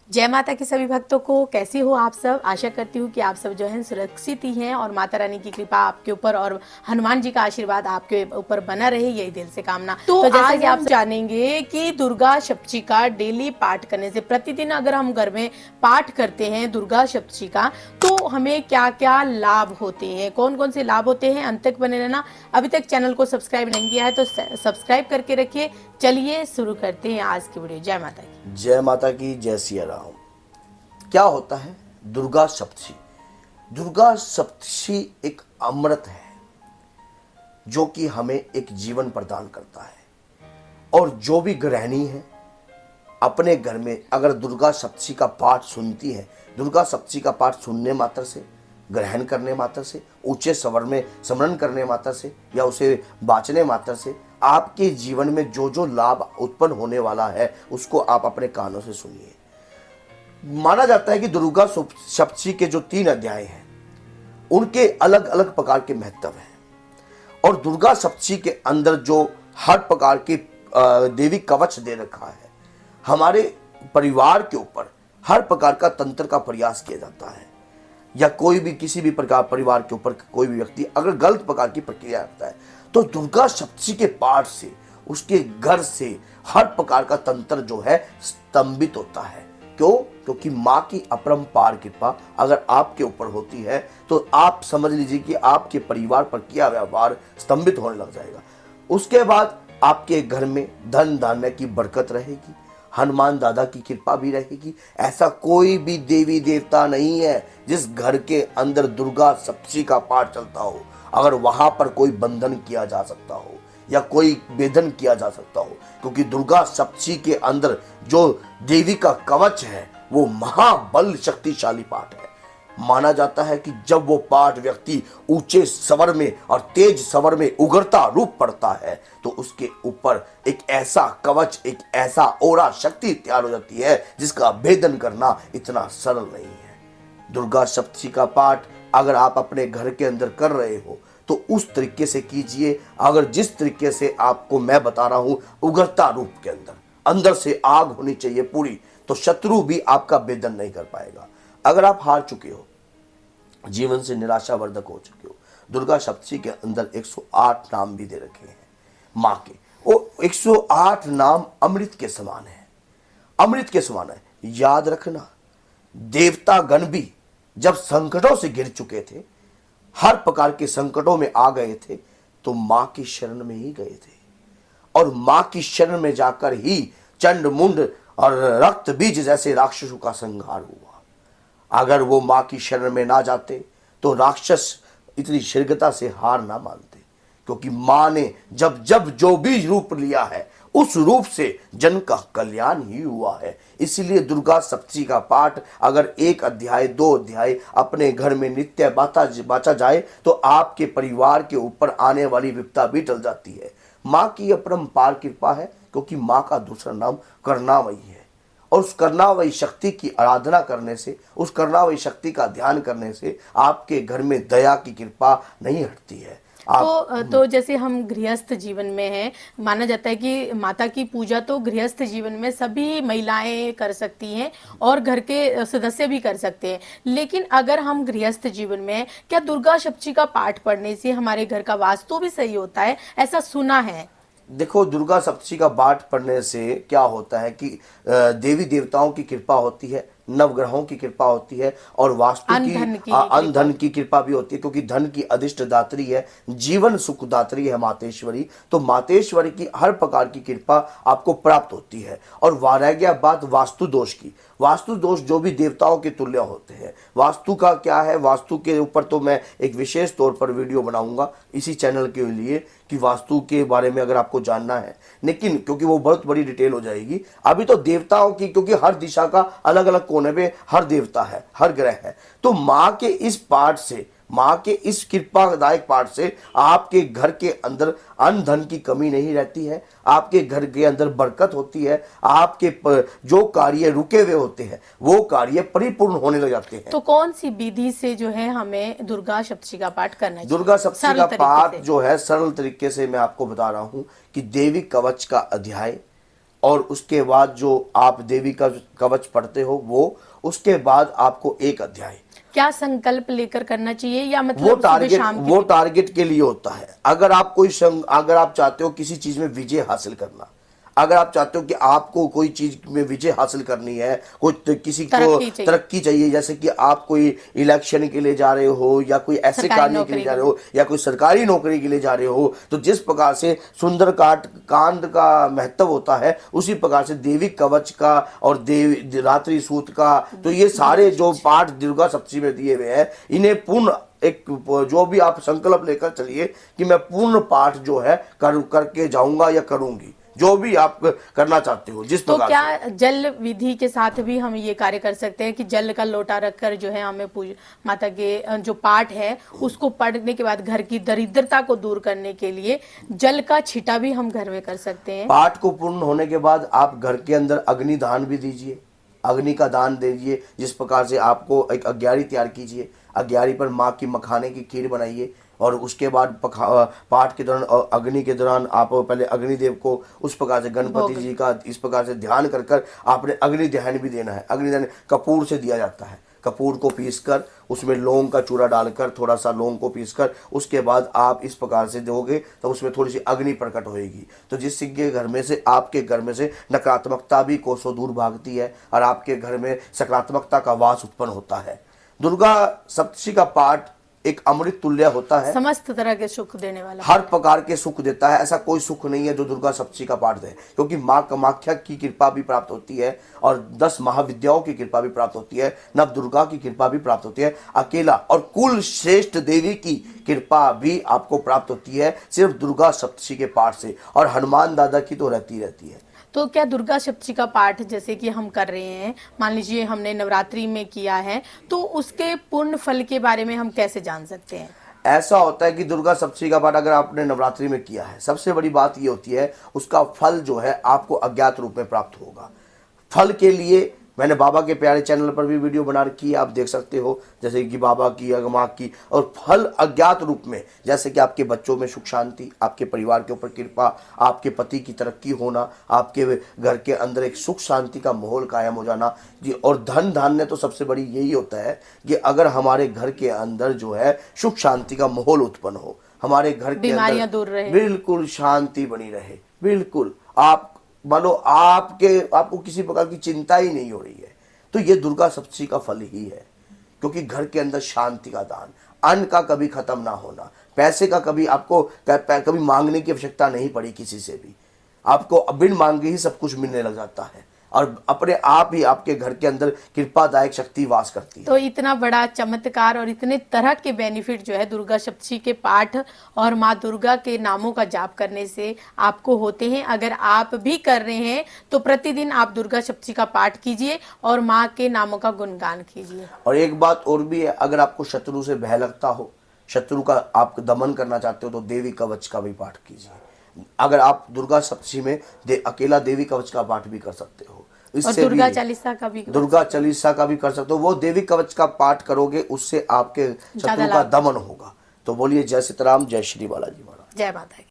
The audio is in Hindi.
जय माता की सभी भक्तों को। कैसे हो आप सब? आशा करती हूँ कि आप सब जो है सुरक्षित ही हैं और माता रानी की कृपा आपके ऊपर और हनुमान जी का आशीर्वाद आपके ऊपर बना रहे, यही दिल से कामना। तो जैसा आज कि आप जानेंगे कि दुर्गा सप्तशी का डेली पाठ करने से, प्रतिदिन अगर हम घर में पाठ करते हैं दुर्गा सप्तशी का, तो हमें क्या क्या लाभ होते हैं, कौन कौन से लाभ होते हैं, अंत तक बने रहना। अभी तक चैनल को सब्सक्राइब नहीं किया है तो सब्सक्राइब करके रखिए। चलिए शुरू करते हैं आज की वीडियो। जय माता की। जय माता की, जय सिया राम। क्या होता है दुर्गा सप्तशी? दुर्गा सप्तशी एक अमृत है जो कि हमें एक जीवन प्रदान करता है। और जो भी गृहिणी है अपने घर में अगर दुर्गा सप्तशी का पाठ सुनती है, दुर्गा सप्तशी का पाठ सुनने मात्र से, ग्रहण करने मात्र से, ऊंचे स्वर में स्मरण करने मात्र से या उसे वाचने मात्र से आपके जीवन में जो जो लाभ उत्पन्न होने वाला है उसको आप अपने कानों से सुनिए। माना जाता है कि दुर्गा सप्तशी के जो 3 अध्याय हैं उनके अलग अलग प्रकार के महत्व हैं। और दुर्गा सप्तशी के अंदर जो हर प्रकार की देवी कवच दे रखा है, हमारे परिवार के ऊपर हर प्रकार का तंत्र का प्रयास किया जाता है। या कोई भी किसी भी प्रकार परिवार के ऊपर कोई भी व्यक्ति अगर गलत प्रकार की प्रक्रिया करता है तो दुर्गा सप्तशी के पाठ से उसके घर से हर प्रकार का तंत्र जो है स्तंभित होता है। क्यों? क्योंकि माँ की अपरंपार कृपा अगर आपके ऊपर होती है तो आप समझ लीजिए कि आपके परिवार पर किया व्यवहार स्तंभित होने लग जाएगा। उसके बाद आपके घर में धन धान्य की बरकत रहेगी, हनुमान दादा की कृपा भी रहेगी। ऐसा कोई भी देवी देवता नहीं है जिस घर के अंदर दुर्गा सप्तशी का पाठ चलता हो अगर वहां पर कोई बंधन किया जा सकता हो या कोई वेदन किया जा सकता हो। क्योंकि दुर्गा सप्तशी के अंदर जो देवी का कवच है वो महाबल शक्तिशाली पाठ है। माना जाता है कि जब वो पाठ व्यक्ति ऊंचे स्वर में और तेज स्वर में उगरता रूप पड़ता है तो उसके ऊपर एक ऐसा कवच, एक ऐसा ओरा शक्ति तैयार हो जाती है जिसका भेदन करना इतना सरल नहीं है। दुर्गा सप्तशी का पाठ अगर आप अपने घर के अंदर कर रहे हो तो उस तरीके से कीजिए। अगर जिस तरीके से आपको मैं बता रहा हूं, उगरता रूप के अंदर से आग होनी चाहिए पूरी, तो शत्रु भी आपका भेदन नहीं कर पाएगा। अगर आप हार चुके हो, जीवन से निराशावर्धक हो चुके हो, दुर्गा सप्तशी के अंदर 108 नाम भी दे रखे हैं माँ के। वो 108 नाम अमृत के समान है, अमृत के समान है। याद रखना, देवता गण भी जब संकटों से घिर चुके थे, हर प्रकार के संकटों में आ गए थे, तो माँ की शरण में ही गए थे। और माँ की शरण में जाकर ही चंड मुंड और रक्त बीज जैसे राक्षसों का संहार हुआ। अगर वो माँ की शरण में ना जाते तो राक्षस इतनी शीघ्रता से हार ना मानते। क्योंकि माँ ने जब जब जो भी रूप लिया है उस रूप से जन का कल्याण ही हुआ है। इसीलिए दुर्गा सप्तशी का पाठ अगर 1 अध्याय 2 अध्याय अपने घर में नित्य बाचा जाए तो आपके परिवार के ऊपर आने वाली विपदा भी टल जाती है। माँ की अपरंपार कृपा है, क्योंकि माँ का दूसरा नाम करुणामयी है। और उस करुणामयी शक्ति की आराधना करने से, उस करुणामयी शक्ति का ध्यान करने से आपके घर में दया की कृपा नहीं हटती है। तो जैसे हम गृहस्थ जीवन में हैं, माना जाता है कि माता की पूजा तो गृहस्थ जीवन में सभी महिलाएं कर सकती हैं और घर के सदस्य भी कर सकते हैं। लेकिन अगर हम गृहस्थ जीवन में हैं, क्या दुर्गा सप्तशी का पाठ पढ़ने से हमारे घर का वास्तु भी सही होता है? ऐसा सुना है। देखो, दुर्गा सप्तशी का पाठ पढ़ने से क्या होता है कि देवी देवताओं की कृपा होती है, नवग्रहों की कृपा होती है और वास्तु की अन धन की कृपा भी होती है। क्योंकि धन की अधिष्ठ दात्री है, जीवन सुख दात्री है मातेश्वरी। तो मातेश्वरी की हर प्रकार की कृपा आपको प्राप्त होती है। और रह गया बात वास्तु दोष की। वास्तु दोष जो भी देवताओं के तुल्य होते हैं। वास्तु का क्या है, वास्तु के ऊपर तो मैं एक विशेष तौर पर वीडियो बनाऊंगा इसी चैनल के लिए कि वास्तु के बारे में अगर आपको जानना है, लेकिन क्योंकि वो बहुत बड़ी डिटेल हो जाएगी। अभी तो देवताओं की, क्योंकि हर दिशा का अलग अलग कोने पे हर देवता है, हर ग्रह है। तो माँ के इस पाठ से, माँ के इस कृपादायक पाठ से आपके घर के अंदर अन्न धन की कमी नहीं रहती है, आपके घर के अंदर बरकत होती है, आपके जो कार्य रुके हुए होते हैं वो कार्य परिपूर्ण होने लग जाते हैं। तो कौन सी विधि से जो है हमें दुर्गा सप्तशी का पाठ करना चाहिए? दुर्गा सप्तशी का पाठ जो है सरल तरीके से मैं आपको बता रहा हूं कि देवी कवच का अध्याय और उसके बाद जो आप देवी का कवच पढ़ते हो वो, उसके बाद आपको एक अध्याय, क्या संकल्प लेकर करना चाहिए या वो मतलब सुबह शाम वो टारगेट के लिए होता है। अगर आप अगर आप चाहते हो किसी चीज में विजय हासिल करना, अगर आप चाहते हो कि आपको कोई चीज में विजय हासिल करनी है, किसी को तरक्की चाहिए, जैसे कि आप कोई इलेक्शन के लिए जा रहे हो या कोई ऐसे कार्य के लिए जा रहे हो या कोई सरकारी नौकरी के लिए जा रहे हो, तो जिस प्रकार से सुंदर कांड का महत्व होता है, उसी प्रकार से देवी कवच का और देवी रात्रि सूत का, तो ये सारे जो पाठ दुर्गा सप्तशी में दिए हुए हैं, इन्हें पूर्ण एक जो भी आप संकल्प लेकर चलिए कि मैं पूर्ण पाठ जो है करके जाऊंगा या करूंगी, जो भी आप करना चाहते हो जिस प्रकार। तो क्या जल विधि के साथ भी हम ये कार्य कर सकते हैं कि जल का लोटा रखकर जो है हमें माता के जो पाठ है उसको पढ़ने के बाद घर की दरिद्रता को दूर करने के लिए जल का छिटा भी हम घर में कर सकते हैं? पाठ को पूर्ण होने के बाद आप घर के अंदर अग्नि दान भी दीजिए, अग्नि का दान दीजिए। जिस प्रकार से आपको एक अग्यारी तैयार कीजिए, अग्यारी पर माँ की मखाने की खीर बनाइए, और उसके बाद पाठ के दौरान और अग्नि के दौरान आप पहले अग्निदेव को उस प्रकार से गणपति जी का इस प्रकार से ध्यान कर कर आपने अग्नि ध्यान भी देना है। अग्नि ध्यान कपूर से दिया जाता है, कपूर को पीसकर उसमें लौंग का चूरा डालकर, थोड़ा सा लौंग को पीसकर उसके बाद आप इस प्रकार से दोगे तो उसमें थोड़ी सी अग्नि प्रकट होएगी, तो जिससे कि घर में से आपके घर में से नकारात्मकता भी कोसों दूर भागती है और आपके घर में सकारात्मकता का वास उत्पन्न होता है। दुर्गा सप्तशी का पाठ एक अमृत तुल्य होता है, समस्त तरह के सुख देने वाला, हर प्रकार के सुख देता है। ऐसा कोई सुख नहीं है जो दुर्गा सप्तशी का पाठ दे, क्योंकि माँ कामाख्या की कृपा भी प्राप्त होती है और 10 महाविद्याओं की कृपा भी प्राप्त होती है, नव दुर्गा की कृपा भी प्राप्त होती है, अकेला और कुल श्रेष्ठ देवी की कृपा भी आपको प्राप्त होती है सिर्फ दुर्गा सप्तशी के पाठ से, और हनुमान दादा की तो रहती है। तो क्या दुर्गा सप्तशी का पाठ जैसे कि हम कर रहे हैं, मान लीजिए हमने नवरात्रि में किया है, तो उसके पूर्ण फल के बारे में हम कैसे जान सकते हैं? ऐसा होता है कि दुर्गा सप्तशी का पाठ अगर आपने नवरात्रि में किया है, सबसे बड़ी बात ये होती है उसका फल जो है आपको अज्ञात रूप में प्राप्त होगा। फल के लिए मैंने बाबा के प्यारे चैनल पर भी वीडियो बना रखी है, आप देख सकते हो, जैसे कि बाबा की अगमा की, और फल अज्ञात रूप में जैसे कि आपके बच्चों में सुख शांति, आपके परिवार के ऊपर कृपा, आपके पति की तरक्की होना, आपके घर के अंदर एक सुख शांति का माहौल कायम हो जाना जी। और धन धान्य तो सबसे बड़ी यही होता है कि अगर हमारे घर के अंदर जो है सुख शांति का माहौल उत्पन्न हो, हमारे घर के बीमारियां दूर रहे, बिल्कुल शांति बनी रहे, बिल्कुल आप मानो आपको किसी प्रकार की चिंता ही नहीं हो रही है, तो ये दुर्गा सप्तशी का फल ही है। क्योंकि घर के अंदर शांति का दान, अन्न का कभी खत्म ना होना, पैसे का कभी आपको कभी मांगने की आवश्यकता नहीं पड़ी किसी से भी, आपको बिन मांगे ही सब कुछ मिलने लग जाता है और अपने आप ही आपके घर के अंदर कृपादायक शक्ति वास करती है। तो इतना बड़ा चमत्कार और इतने तरह के बेनिफिट जो है दुर्गा सप्तशी के पाठ और माँ दुर्गा के नामों का जाप करने से आपको होते हैं। अगर आप भी कर रहे हैं तो प्रतिदिन आप दुर्गा सप्तशी का पाठ कीजिए और माँ के नामों का गुणगान कीजिए। और एक बात और भी है, अगर आपको शत्रु से भय लगता हो, शत्रु का आप दमन करना चाहते हो, तो देवी कवच का भी पाठ कीजिए। अगर आप दुर्गा सप्तशी में अकेला देवी कवच का पाठ भी कर सकते हो, और दुर्गा चालीसा का भी कर सकते हो। वो देवी कवच का पाठ करोगे उससे आपके शत्रु का दमन होगा। तो बोलिए जय सीताराम, जय श्री बालाजी महाराज, जय माता।